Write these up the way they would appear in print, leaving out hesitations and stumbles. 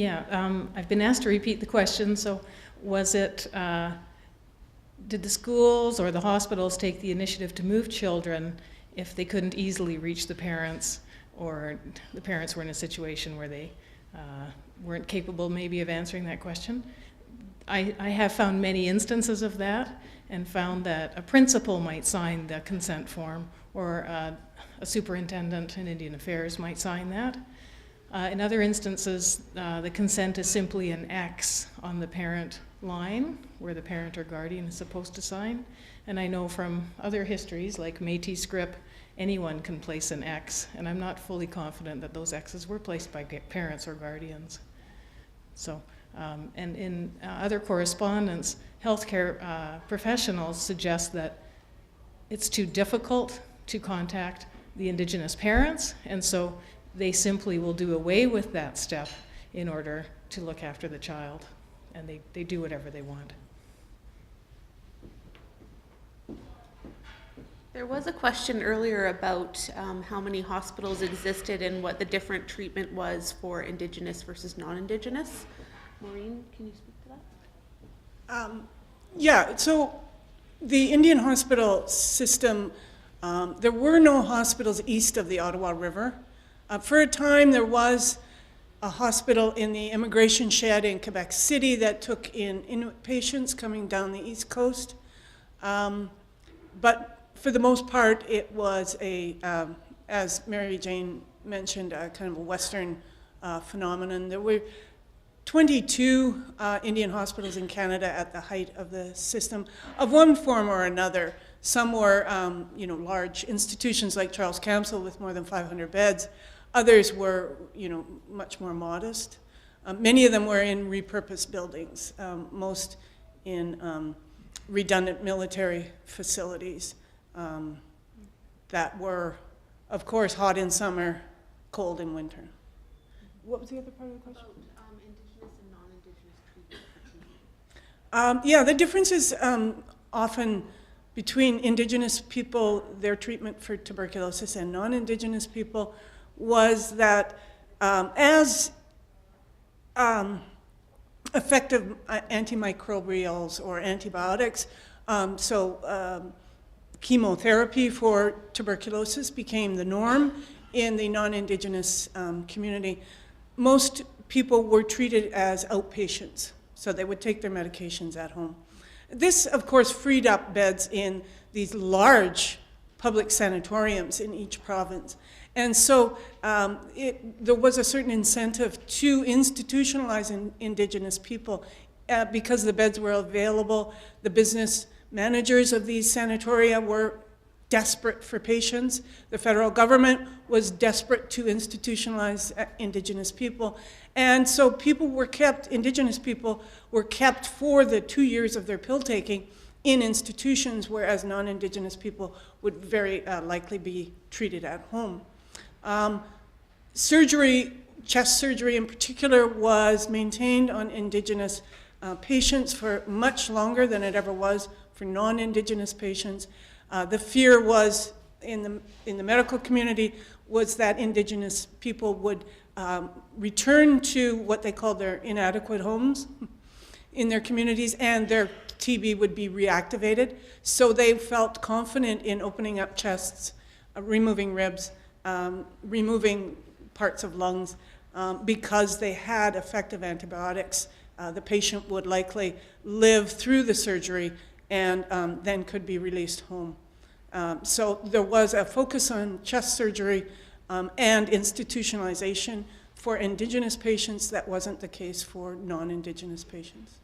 I've been asked to repeat the question. So was it, did the schools or the hospitals take the initiative to move children if they couldn't easily reach the parents, or the parents were in a situation where they weren't capable maybe of answering that question? I have found many instances of that, and found that a principal might sign the consent form, or a superintendent in Indian Affairs might sign that. In other instances, the consent is simply an X on the parent line, where the parent or guardian is supposed to sign. And I know from other histories, like Métis script, anyone can place an X, and I'm not fully confident that those X's were placed by parents or guardians. So, and in other correspondence, healthcare professionals suggest that it's too difficult to contact the Indigenous parents, and so they simply will do away with that step in order to look after the child, and they do whatever they want. There was a question earlier about how many hospitals existed and what the different treatment was for Indigenous versus non-Indigenous. Maureen, can you speak to that? Yeah, so the Indian hospital system, there were no hospitals east of the Ottawa River. For a time, there was a hospital in the immigration shed in Quebec City that took in Inuit patients coming down the east coast. But for the most part, it was as Mary Jane mentioned, a kind of a Western phenomenon. There were 22 Indian hospitals in Canada at the height of the system, of one form or another. Some were, large institutions like Charles Camsell with more than 500 beds. Others were, much more modest. Many of them were in repurposed buildings, most in redundant military facilities that were, of course, hot in summer, cold in winter. What was the other part of the question? About Indigenous and non-Indigenous treatment for TB. The differences often between Indigenous people, their treatment for tuberculosis, and non-Indigenous people was that as effective antimicrobials or antibiotics, chemotherapy for tuberculosis became the norm in the non-Indigenous community. Most people were treated as outpatients, so they would take their medications at home. This, of course, freed up beds in these large public sanatoriums in each province. And so there was a certain incentive to institutionalize Indigenous people because the beds were available. The business managers of these sanatoria were desperate for patients. The federal government was desperate to institutionalize Indigenous people. And so Indigenous people were kept for the 2 years of their pill taking in institutions, whereas non-Indigenous people would very likely be treated at home. Surgery, chest surgery in particular, was maintained on Indigenous patients for much longer than it ever was for non-Indigenous patients. The fear was in the medical community was that Indigenous people would return to what they called their inadequate homes in their communities, and their TB would be reactivated. So they felt confident in opening up chests, removing ribs, removing parts of lungs, because they had effective antibiotics. The patient would likely live through the surgery and then could be released home. So there was a focus on chest surgery and institutionalization for Indigenous patients. That wasn't the case for non-Indigenous patients.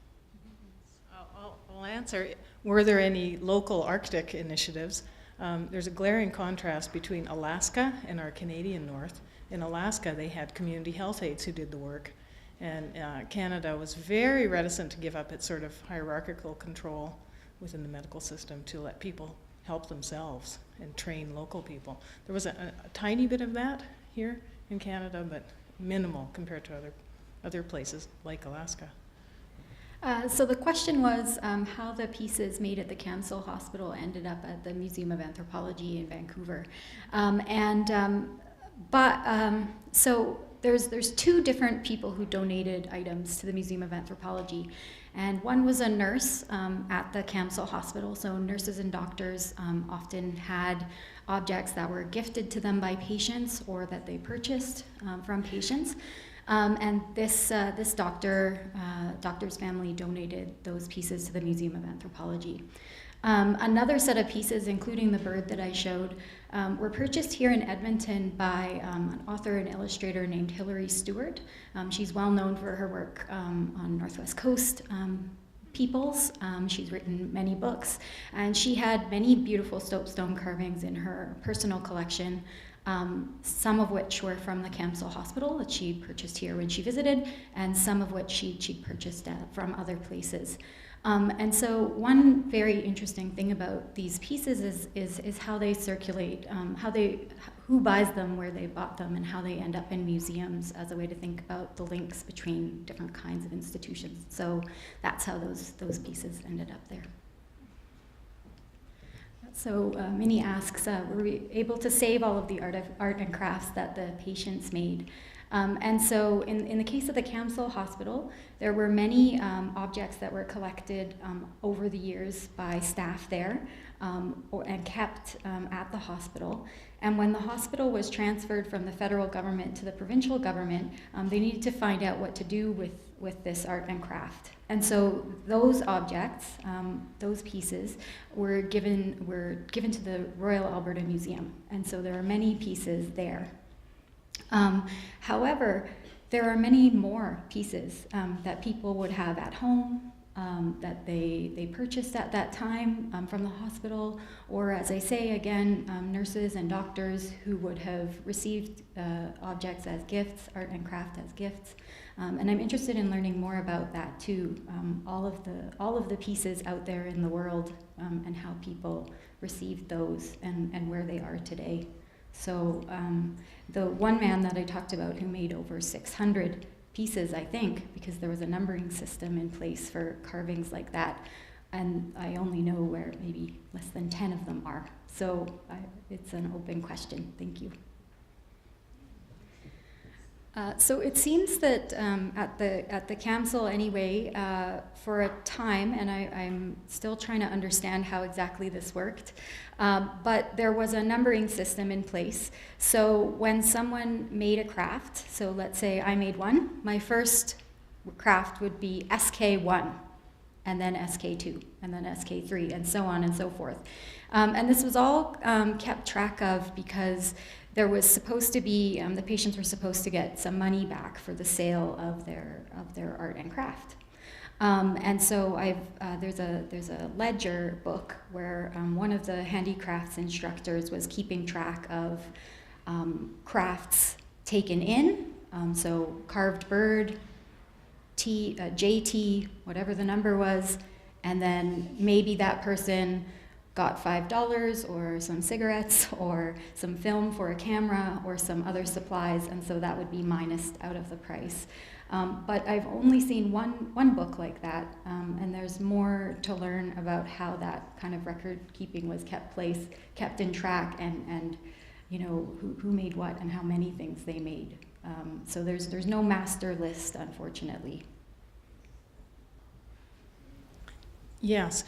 I'll answer. Were there any local Arctic initiatives? There's a glaring contrast between Alaska and our Canadian North. In Alaska, they had community health aides who did the work, and Canada was very reticent to give up its sort of hierarchical control within the medical system to let people help themselves and train local people. There was a tiny bit of that here in Canada, but minimal compared to other places like Alaska. So the question was how the pieces made at the Camsell Hospital ended up at the Museum of Anthropology in Vancouver. So there's two different people who donated items to the Museum of Anthropology. And one was a nurse at the Camsell Hospital. So nurses and doctors often had objects that were gifted to them by patients or that they purchased from patients. And this doctor's family donated those pieces to the Museum of Anthropology. Another set of pieces, including the bird that I showed, were purchased here in Edmonton by an author and illustrator named Hilary Stewart. She's well known for her work on Northwest Coast peoples. She's written many books, and she had many beautiful soapstone carvings in her personal collection, some of which were from the Camsell Hospital that she purchased here when she visited, and some of which she purchased from other places. And so one very interesting thing about these pieces is how they circulate, who buys them, where they bought them, and how they end up in museums as a way to think about the links between different kinds of institutions. So that's how those pieces ended up there. So Minnie asks, were we able to save all of the art and crafts that the patients made? And so in the case of the Camsell Hospital, there were many objects that were collected over the years by staff there and kept at the hospital. And when the hospital was transferred from the federal government to the provincial government, they needed to find out what to do with this art and craft. And so those objects, those pieces, were given to the Royal Alberta Museum. And so there are many pieces there. However, there are many more pieces that people would have at home, that they purchased at that time from the hospital, or as I say again, nurses and doctors who would have received objects as gifts, art and craft as gifts. And I'm interested in learning more about that too, all of the pieces out there in the world and how people received those and where they are today. So the one man that I talked about who made over 600 pieces, I think, because there was a numbering system in place for carvings like that, and I only know where maybe less than 10 of them are. So it's an open question. Thank you. So it seems that at the Camsell anyway, for a time, and I'm still trying to understand how exactly this worked, but there was a numbering system in place. So when someone made a craft, so let's say I made one, my first craft would be SK1, and then SK2, and then SK3, and so on and so forth. And this was all kept track of because there was supposed to be, the patients were supposed to get some money back for the sale of their art and craft. And so there's a ledger book where one of the handicrafts instructors was keeping track of crafts taken in, so carved bird, JT, whatever the number was, and then maybe that person got $5 or some cigarettes or some film for a camera or some other supplies, and so that would be minused out of the price. But I've only seen one book like that, and there's more to learn about how that kind of record keeping was kept in track, and you know who made what and how many things they made. So there's no master list, unfortunately. Yes.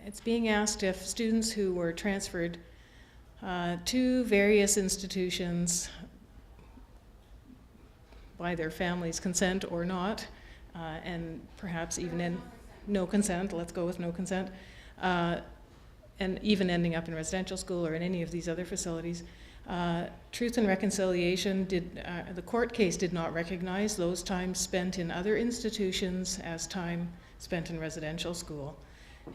It's being asked if students who were transferred to various institutions by their family's consent or not, and perhaps even in no consent, let's go with no consent, and even ending up in residential school or in any of these other facilities, Truth and Reconciliation the court case did not recognize those times spent in other institutions as time spent in residential school.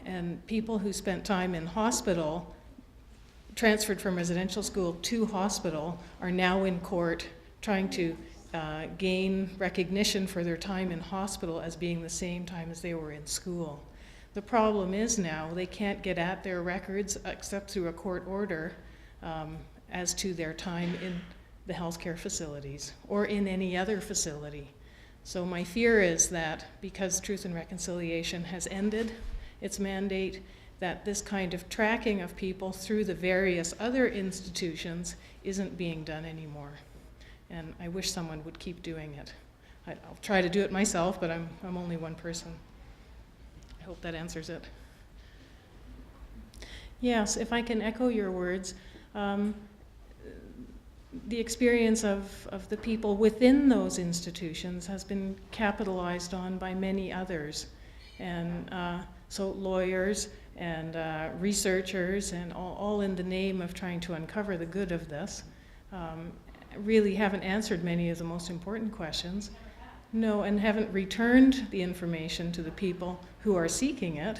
And people who spent time in hospital, transferred from residential school to hospital, are now in court trying to gain recognition for their time in hospital as being the same time as they were in school. The problem is now they can't get at their records except through a court order as to their time in the healthcare facilities or in any other facility. So my fear is that because Truth and Reconciliation has ended its mandate, that this kind of tracking of people through the various other institutions isn't being done anymore. and I wish someone would keep doing it. I'll try to do it myself, but I'm only one person. I hope that answers it. Yes, if I can echo your words, the experience of the people within those institutions has been capitalized on by many others. And so lawyers and researchers, and all in the name of trying to uncover the good of this, really haven't answered many of the most important questions. No, and haven't returned the information to the people who are seeking it.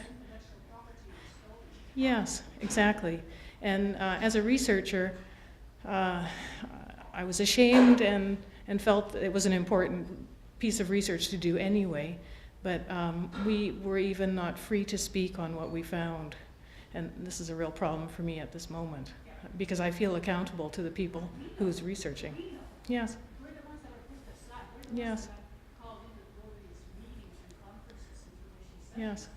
Yes, exactly. And as a researcher, I was ashamed and felt that it was an important piece of research to do anyway, but we were even not free to speak on what we found. And this is a real problem for me at this moment, because I feel accountable to the people who's researching. Yes. Yes. Yes.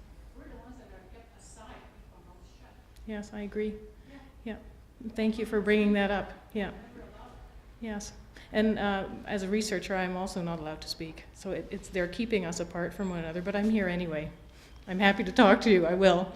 Yes, I agree. Yeah. Thank you for bringing that up. Yeah. Yes. And as a researcher, I'm also not allowed to speak. So they're keeping us apart from one another, but I'm here anyway. I'm happy to talk to you. I will.